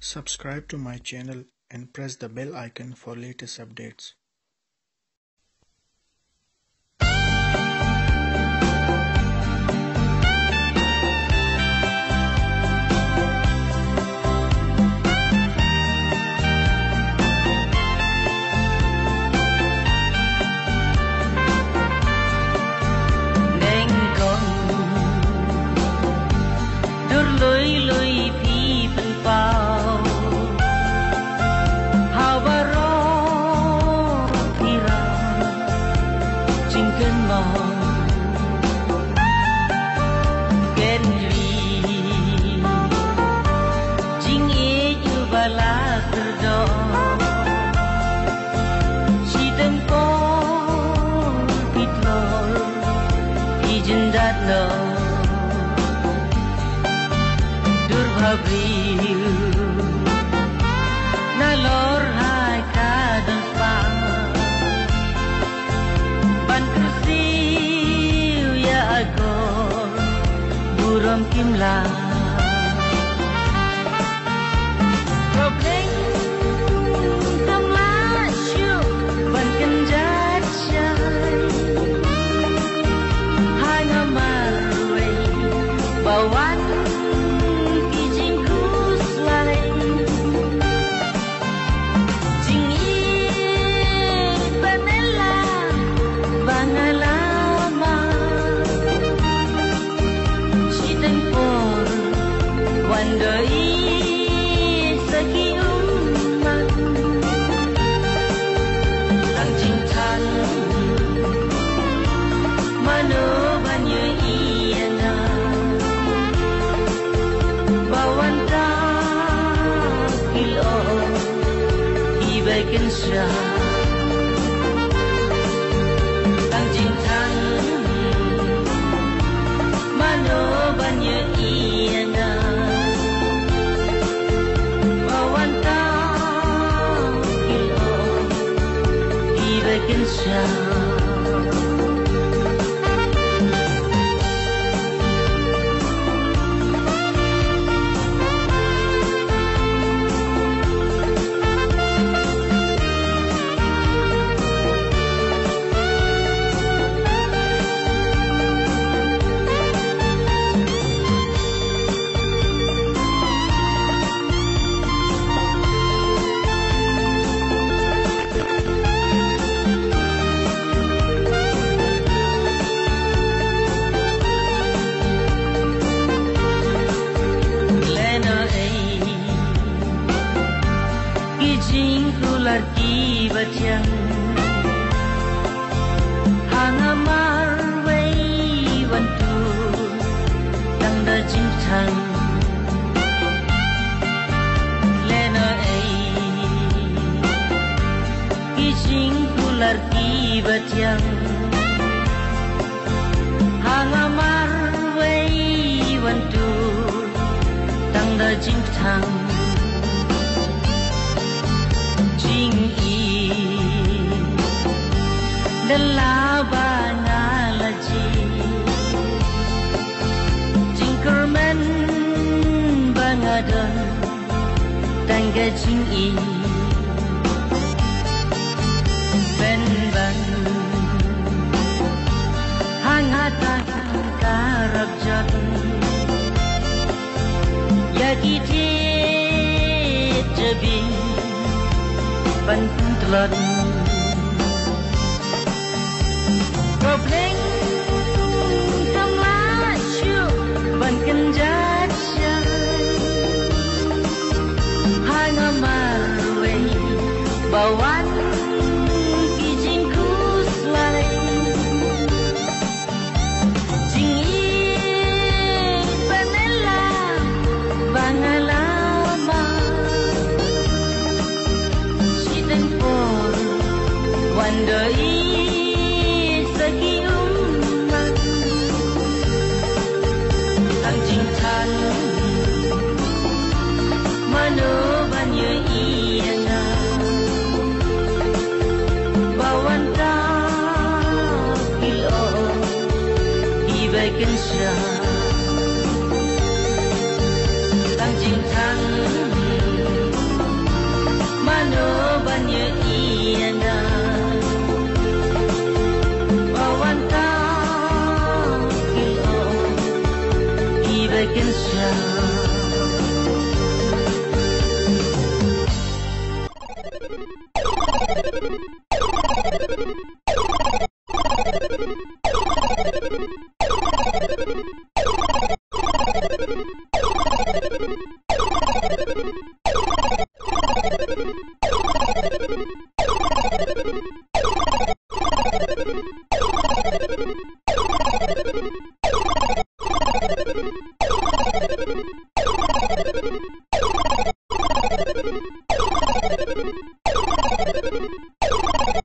Subscribe to my channel and press the bell icon for latest updates. Abril nalor hai kadang pa ban kursiu ya agor buram kimla problem tamlashu ban kenjat syai hai ngamarwe bawan Tăng trình thăng mano banyak iana bawanta kilo ibakin syah. Lagi batiang hangamar wei wantu dang da jintang lena ei kijing kular ki batiang hangamar wei wantu dang da jintang Dalawa ngalaji Jingkerman bangadon Tangga jingi Ben bang Hangatan karab jat Yagi tit jebing Ban telan Problem tamlashu ban kenjat syai hai ngamarwe bawan kijingku selai jingi panela bangalama si tempor wandai mano banyak iana bawanta kilo ibakin syah tang jintang can show.